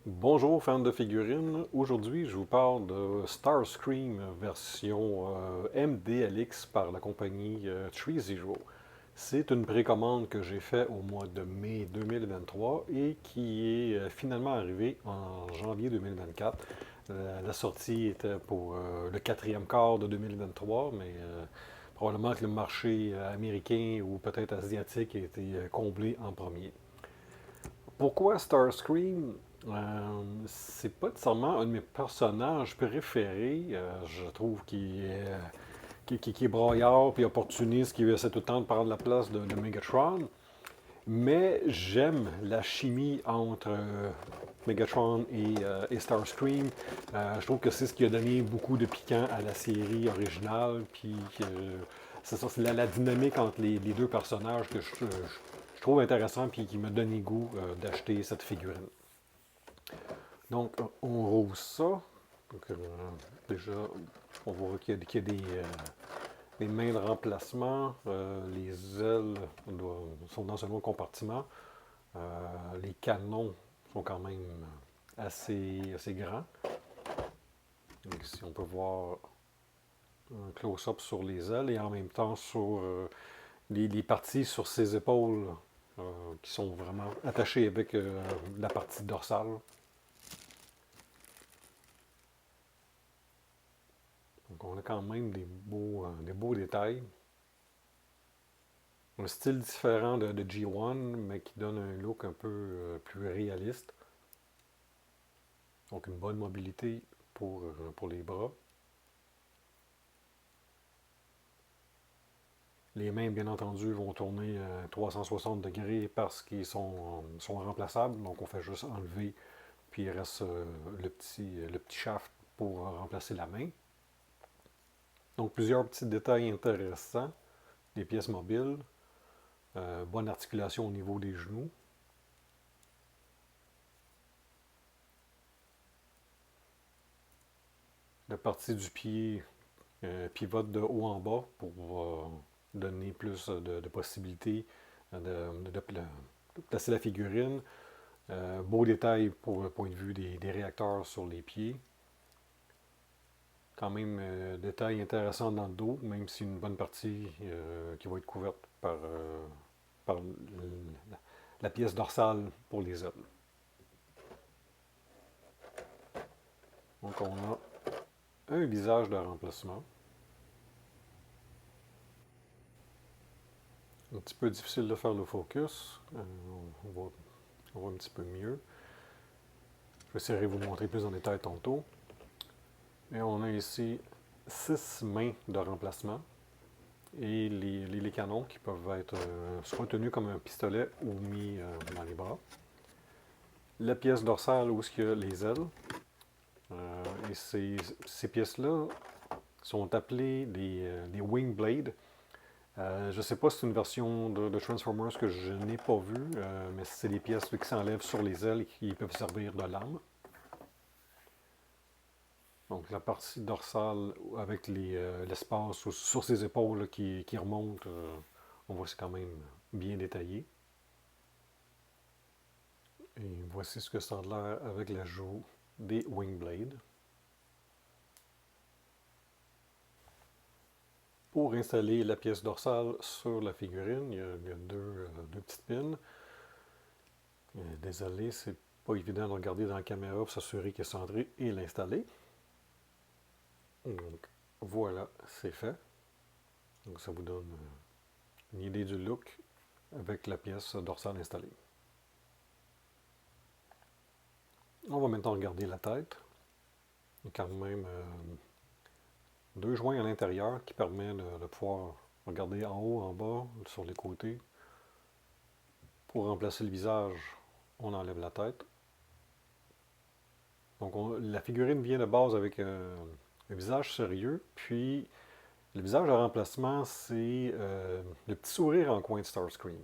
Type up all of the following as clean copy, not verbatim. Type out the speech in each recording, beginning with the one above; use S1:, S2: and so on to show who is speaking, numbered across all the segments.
S1: Bonjour fans de figurines, aujourd'hui je vous parle de Starscream version MDLX par la compagnie 3Zero. C'est une précommande que j'ai faite au mois de mai 2023 et qui est finalement arrivée en janvier 2024. La sortie était pour le quatrième quart de 2023, mais probablement que le marché américain ou peut-être asiatique a été comblé en premier. Pourquoi Starscream? C'est pas nécessairement un de mes personnages préférés. Je trouve qu'il est braillard puis opportuniste, qui essaie tout le temps de prendre la place de Megatron. Mais j'aime la chimie entre Megatron et Starscream. Je trouve que c'est ce qui a donné beaucoup de piquant à la série originale. Puis c'est ça, c'est la dynamique entre les deux personnages que je trouve intéressant puis qui me donne le goût d'acheter cette figurine. Donc, on rouvre ça. Donc, déjà, on voit qu'il y a des mains de remplacement. Les ailes sont dans un autre compartiment. Les canons sont quand même assez grands. Donc, ici, on peut voir un close-up sur les ailes et en même temps sur les parties sur ses épaules qui sont vraiment attachées avec la partie dorsale. Donc on a quand même des beaux détails. Un style différent de G1, mais qui donne un look un peu plus réaliste. Donc une bonne mobilité pour les bras. Les mains, bien entendu, vont tourner à 360 degrés parce qu'ils sont remplaçables. Donc on fait juste enlever, puis il reste le petit shaft pour remplacer la main. Donc plusieurs petits détails intéressants. Les pièces mobiles. Bonne articulation au niveau des genoux. La partie du pied pivote de haut en bas pour donner plus de possibilités de placer la figurine. Beau détail pour le point de vue des réacteurs sur les pieds. Quand même, détail intéressant dans le dos, même si une bonne partie qui va être couverte par la pièce dorsale pour les ailes. Donc on a un visage de remplacement. Un petit peu difficile de faire le focus. On voit un petit peu mieux. Je vais essayer de vous montrer plus en détail tantôt. Et on a ici 6 mains de remplacement. Et les canons qui peuvent être soit tenus comme un pistolet ou mis dans les bras. La pièce dorsale où il y a les ailes. Et ces pièces-là sont appelées des Wing Blades. Je ne sais pas si c'est une version de Transformers que je n'ai pas vue, mais c'est des pièces qui s'enlèvent sur les ailes et qui peuvent servir de lame. Donc la partie dorsale avec l'espace sur ses épaules là, qui remonte, on voit que c'est quand même bien détaillé. Et voici ce que ça a l'air avec l'ajout des Wingblades. Pour installer la pièce dorsale sur la figurine, il y a deux petites pins. Désolé, c'est pas évident de regarder dans la caméra pour s'assurer qu'elle est centrée et l'installer. Donc voilà, c'est fait. Donc ça vous donne une idée du look avec la pièce dorsale installée. On va maintenant regarder la tête. Il y a quand même deux joints à l'intérieur qui permettent de pouvoir regarder en haut, en bas, sur les côtés. Pour remplacer le visage, on enlève la tête. Donc la figurine vient de base avec un visage sérieux, puis le visage de remplacement, c'est le petit sourire en coin de Starscream.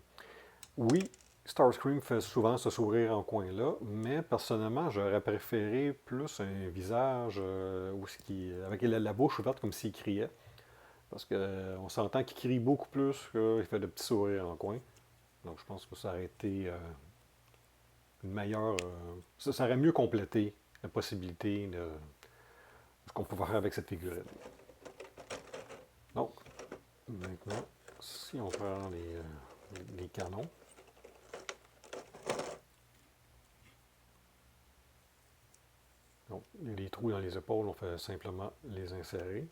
S1: Oui, Starscream fait souvent ce sourire en coin-là, mais personnellement, j'aurais préféré plus un visage avec la bouche ouverte comme s'il criait. Parce qu'on s'entend qu'il crie beaucoup plus qu'il fait de petits sourires en coin. Donc je pense que ça aurait été une meilleure. Ça aurait mieux complété la possibilité de ce qu'on pouvait faire avec cette figurine. Donc, maintenant, si on prend les canons, donc les trous dans les épaules, on fait simplement les insérer.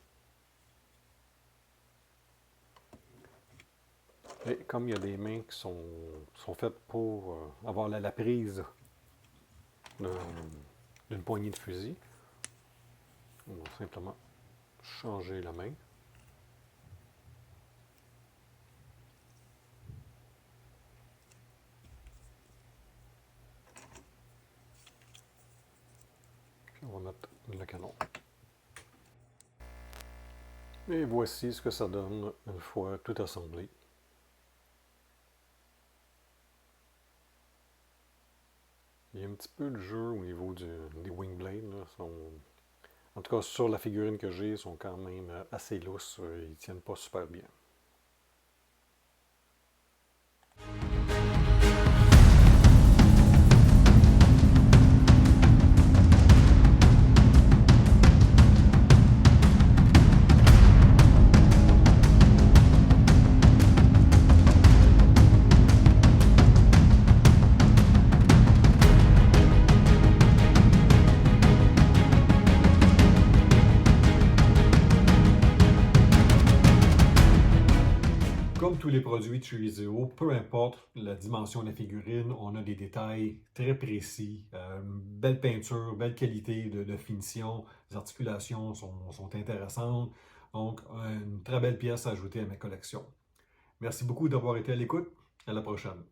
S1: Et comme il y a des mains qui sont faites pour avoir la prise d'une poignée de fusil, on va simplement changer la main. Puis on va mettre le canon. Et voici ce que ça donne une fois tout assemblé. Il y a un petit peu de jeu au niveau des Wingblades. En tout cas, sur la figurine que j'ai, ils sont quand même assez lousses. Ils tiennent pas super bien. Comme tous les produits de chez Izeo, peu importe la dimension de la figurine, on a des détails très précis, belle peinture, belle qualité de finition, les articulations sont intéressantes, donc une très belle pièce à ajouter à ma collection. Merci beaucoup d'avoir été à l'écoute, à la prochaine.